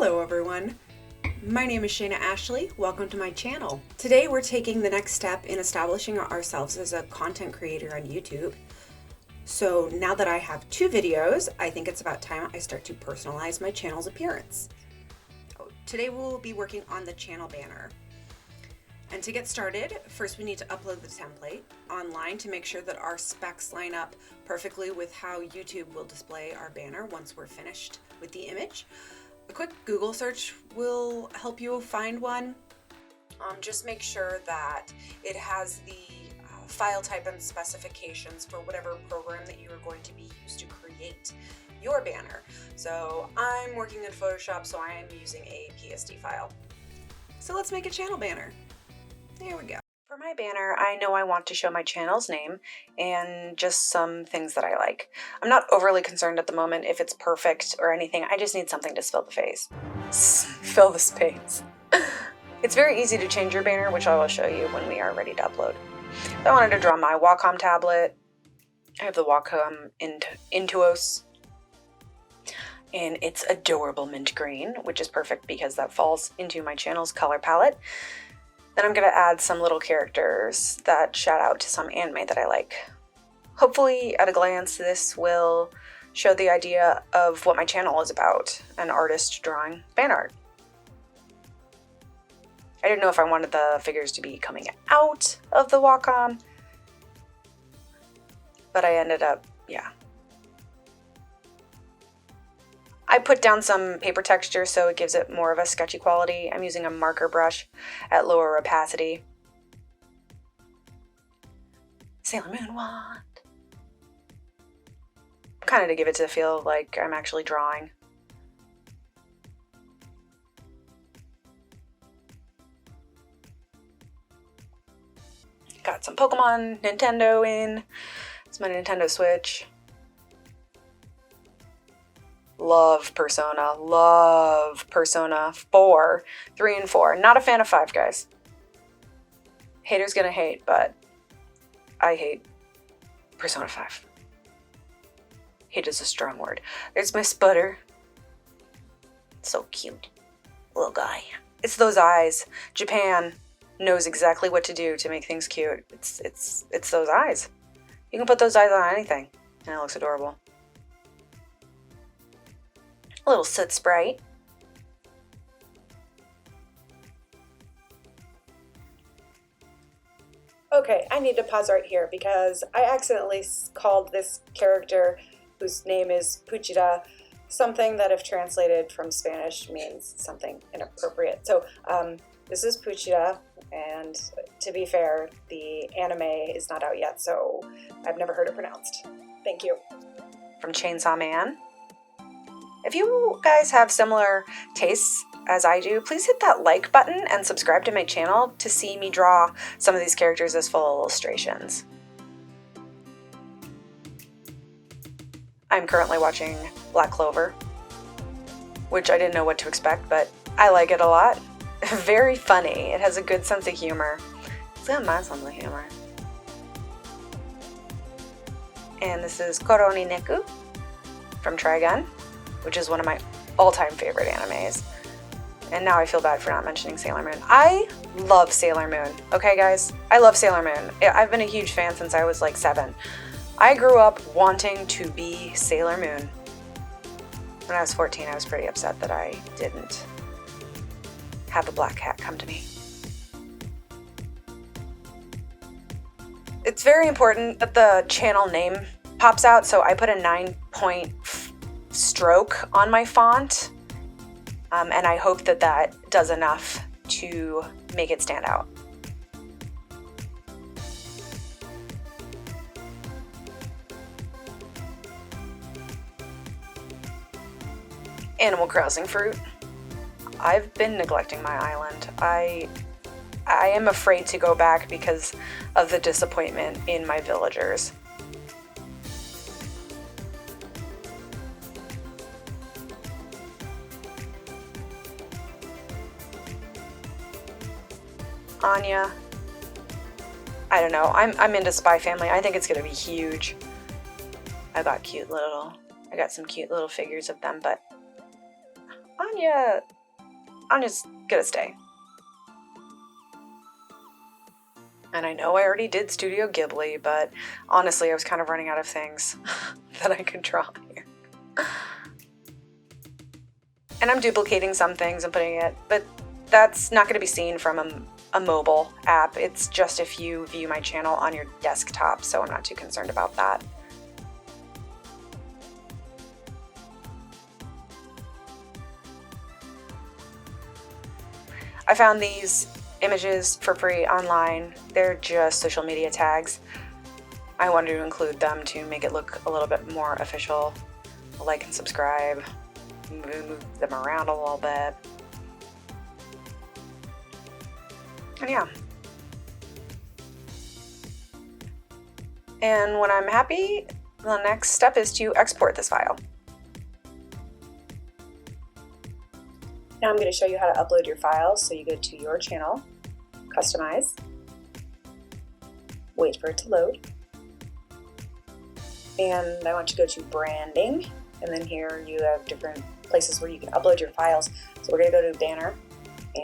Hello everyone, my name is Shayna Ashley. Welcome to my channel. Today we're taking the next step in establishing ourselves as a content creator on YouTube. So now that I have 2 videos, I think it's about time I start to personalize my channel's appearance. Today we'll be working on the channel banner. And to get started, first we need to upload the template online to make sure that our specs line up perfectly with how YouTube will display our banner once we're finished with the image. A quick Google search will help you find one. Just make sure that it has the file type and specifications for whatever program that you are going to be used to create your banner. So I'm working in Photoshop, so I am using a PSD file. So let's make a channel banner. There we go. For my banner, I know I want to show my channel's name and just some things that I like. I'm not overly concerned at the moment if it's perfect or anything. I just need something to fill the face. Fill the space. It's very easy to change your banner, which I will show you when we are ready to upload. So I wanted to draw my Wacom tablet. I have the Wacom Intuos. And it's adorable mint green, which is perfect because that falls into my channel's color palette. Then I'm going to add some little characters that shout out to some anime that I like. Hopefully, at a glance, this will show the idea of what my channel is about, an artist drawing fan art. I didn't know if I wanted the figures to be coming out of the Wacom, but I ended up, yeah. I put down some paper texture so it gives it more of a sketchy quality. I'm using a marker brush at lower opacity. Sailor Moon wand. Kind of to give it to feel like I'm actually drawing. Got some Pokemon Nintendo in. It's my Nintendo Switch. Love Persona 4, 3 and 4. Not a fan of 5, guys. Haters gonna hate, but I hate Persona 5. Hate is a strong word. There's my Sputter. So cute. Little guy. It's those eyes. Japan knows exactly what to do to make things cute. It's those eyes. You can put those eyes on anything, and it looks adorable. A little soot sprite. Okay, I need to pause right here because I accidentally called this character, whose name is Puchita, something that if translated from Spanish means something inappropriate. So this is Puchita, and to be fair, the anime is not out yet, so I've never heard it pronounced. Thank you. From Chainsaw Man. If you guys have similar tastes as I do, please hit that like button and subscribe to my channel to see me draw some of these characters as full illustrations. I'm currently watching Black Clover, which I didn't know what to expect, but I like it a lot. Very funny. It has a good sense of humor. It's got my sense of humor. And this is Koroni Neku from Trigun, which is one of my all-time favorite animes. And now I feel bad for not mentioning Sailor Moon. I love Sailor Moon, okay guys? I love Sailor Moon. I've been a huge fan since I was like 7. I grew up wanting to be Sailor Moon. When I was 14, I was pretty upset that I didn't have the black cat come to me. It's very important that the channel name pops out, so I put a 9-point stroke on my font, and I hope that that does enough to make it stand out. Animal Crossing fruit. I've been neglecting my island. I am afraid to go back because of the disappointment in my villagers. Anya. I don't know. I'm into Spy Family. I think it's gonna be huge. I got some cute little figures of them, but Anya's gonna stay. And I know I already did Studio Ghibli, but honestly, I was kind of running out of things that I could draw here. And I'm duplicating some things and putting it, but that's not going to be seen from a mobile app. It's just if you view my channel on your desktop, so I'm not too concerned about that. I found these images for free online. They're just social media tags. I wanted to include them to make it look a little bit more official. Like and subscribe, move them around a little bit. And yeah. And when I'm happy, the next step is to export this file. Now I'm going to show you how to upload your files. So you go to your channel, customize, wait for it to load. And I want you to go to branding, and then here you have different places where you can upload your files. So we're going to go to banner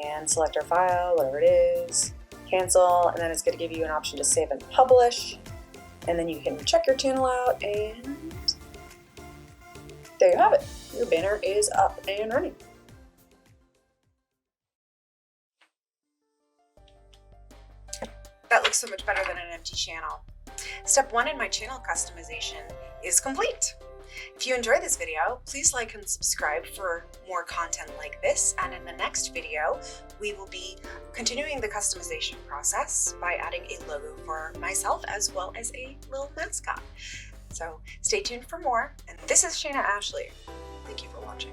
and select our file, whatever it is, cancel, and then it's going to give you an option to save and publish. And then you can check your channel out, and there you have it. Your banner is up and running. That looks so much better than an empty channel. Step 1 in my channel customization is complete. If you enjoyed this video, please like and subscribe for more content like this. And in the next video, we will be continuing the customization process by adding a logo for myself as well as a little mascot. So stay tuned for more. And this is Shayna Ashley. Thank you for watching.